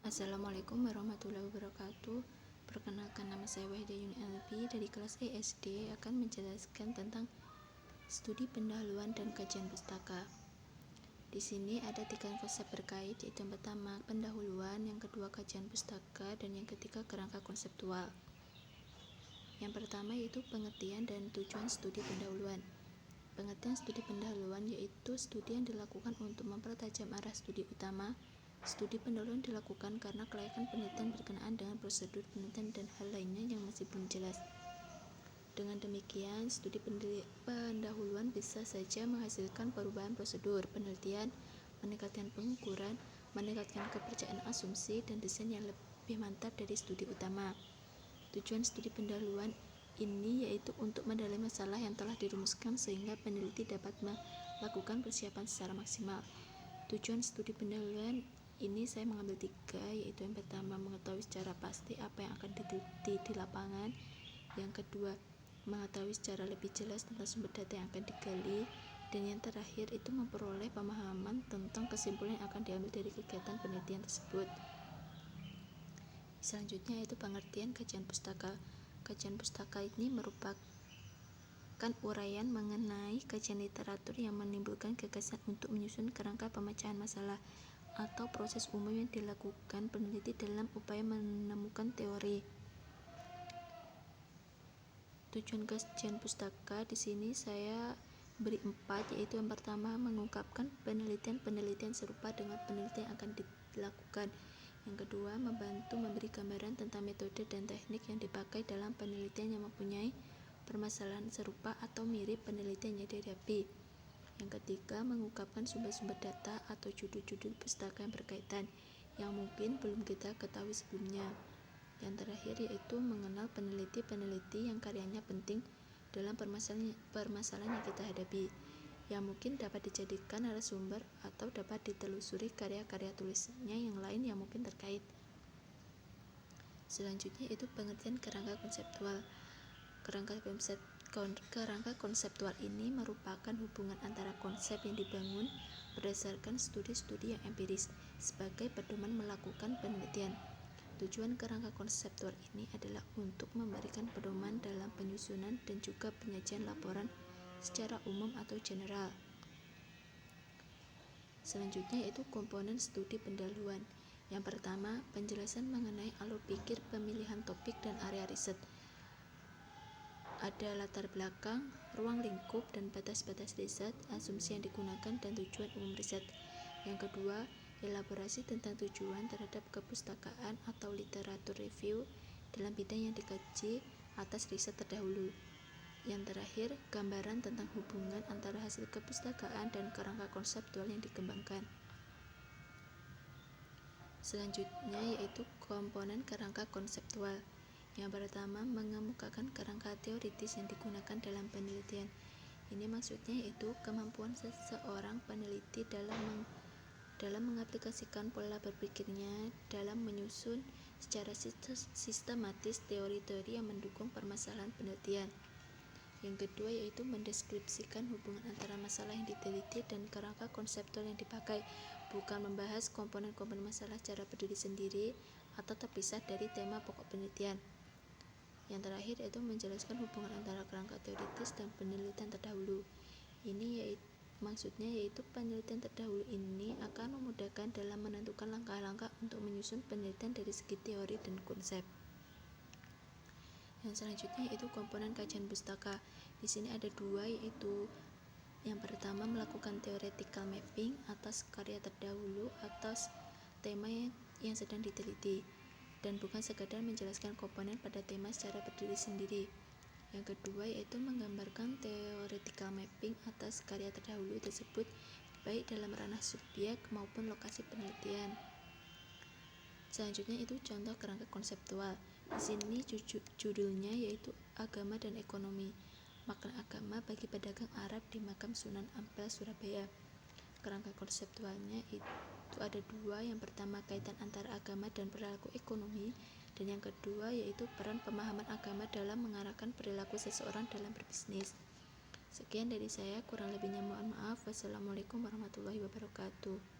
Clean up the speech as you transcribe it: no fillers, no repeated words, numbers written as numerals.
Assalamualaikum warahmatullahi wabarakatuh. Perkenalkan, nama saya Wahidah Yuni Albi dari kelas E SD, akan menjelaskan tentang studi pendahuluan dan kajian pustaka. Di sini ada 3 konsep berkait, yaitu yang pertama pendahuluan, yang kedua kajian pustaka, dan yang ketiga kerangka konseptual. Yang pertama yaitu pengertian dan tujuan studi pendahuluan. Pengertian studi pendahuluan yaitu studi yang dilakukan untuk mempertajam arah studi utama. Studi pendahuluan dilakukan karena kelayakan penelitian berkenaan dengan prosedur penelitian dan hal lainnya yang masih belum jelas. Dengan demikian, studi pendahuluan bisa saja menghasilkan perubahan prosedur penelitian, meningkatkan pengukuran, meningkatkan kepercayaan asumsi, dan desain yang lebih mantap dari studi utama. Tujuan studi pendahuluan ini yaitu untuk mendalami masalah yang telah dirumuskan sehingga peneliti dapat melakukan persiapan secara maksimal. Tujuan studi pendahuluan ini saya mengambil 3, yaitu yang pertama mengetahui secara pasti apa yang akan diteliti di lapangan, yang kedua mengetahui secara lebih jelas tentang sumber data yang akan digali, dan yang terakhir itu memperoleh pemahaman tentang kesimpulan yang akan diambil dari kegiatan penelitian tersebut. Selanjutnya yaitu pengertian kajian pustaka. Kajian pustaka ini merupakan uraian mengenai kajian literatur yang menimbulkan gagasan untuk menyusun kerangka pemecahan masalah atau proses umum yang dilakukan peneliti dalam upaya menemukan teori. Tujuan kajian pustaka di sini saya beri 4, yaitu yang pertama mengungkapkan penelitian serupa dengan penelitian yang akan dilakukan. Yang kedua, membantu memberi gambaran tentang metode dan teknik yang dipakai dalam penelitian yang mempunyai permasalahan serupa atau mirip penelitian yang dihadapi. Yang ketiga, mengungkapkan sumber-sumber data atau judul-judul pustaka yang berkaitan yang mungkin belum kita ketahui sebelumnya. Yang terakhir yaitu mengenal peneliti-peneliti yang karyanya penting dalam permasalahan yang kita hadapi, yang mungkin dapat dijadikan narasumber atau dapat ditelusuri karya-karya tulisnya yang lain yang mungkin terkait. Selanjutnya itu pengertian kerangka konseptual. Kerangka konseptual ini merupakan hubungan antara konsep yang dibangun berdasarkan studi-studi yang empiris sebagai pedoman melakukan penelitian. Tujuan kerangka konseptual ini adalah untuk memberikan pedoman dalam penyusunan dan juga penyajian laporan secara umum atau general. Selanjutnya yaitu komponen studi pendahuluan. Yang pertama, penjelasan mengenai alur pikir pemilihan topik dan area riset. Ada latar belakang, ruang lingkup, dan batas-batas riset, asumsi yang digunakan, dan tujuan umum riset. Yang kedua, elaborasi tentang tujuan terhadap kepustakaan atau literatur review dalam bidang yang dikaji atas riset terdahulu. Yang terakhir, gambaran tentang hubungan antara hasil kepustakaan dan kerangka konseptual yang dikembangkan. Selanjutnya yaitu komponen kerangka konseptual. Yang pertama, mengemukakan kerangka teoritis yang digunakan dalam penelitian. Ini maksudnya yaitu kemampuan seseorang peneliti dalam mengaplikasikan pola berpikirnya dalam menyusun secara sistematis teori-teori yang mendukung permasalahan penelitian. Yang kedua yaitu mendeskripsikan hubungan antara masalah yang diteliti dan kerangka konseptual yang dipakai, bukan membahas komponen-komponen masalah secara berdiri sendiri atau terpisah dari tema pokok penelitian. Yang terakhir yaitu menjelaskan hubungan antara kerangka teoritis dan penelitian terdahulu. Ini maksudnya yaitu penelitian terdahulu ini akan memudahkan dalam menentukan langkah-langkah untuk menyusun penelitian dari segi teori dan konsep. Yang selanjutnya yaitu komponen kajian pustaka. Di sini ada 2, yaitu yang pertama melakukan theoretical mapping atas karya terdahulu atas tema yang sedang diteliti, dan bukan sekadar menjelaskan komponen pada tema secara berdiri sendiri. Yang kedua yaitu menggambarkan theoretical mapping atas karya terdahulu tersebut baik dalam ranah subjek maupun lokasi penelitian. Selanjutnya itu contoh kerangka konseptual. Di sini judulnya yaitu Agama dan Ekonomi. Makna agama bagi pedagang Arab di Makam Sunan Ampel, Surabaya. Kerangka konseptualnya itu ada 2, yang pertama kaitan antara agama dan perilaku ekonomi, dan yang kedua yaitu peran pemahaman agama dalam mengarahkan perilaku seseorang dalam berbisnis. Sekian dari saya, kurang lebihnya mohon maaf. Wassalamualaikum warahmatullahi wabarakatuh.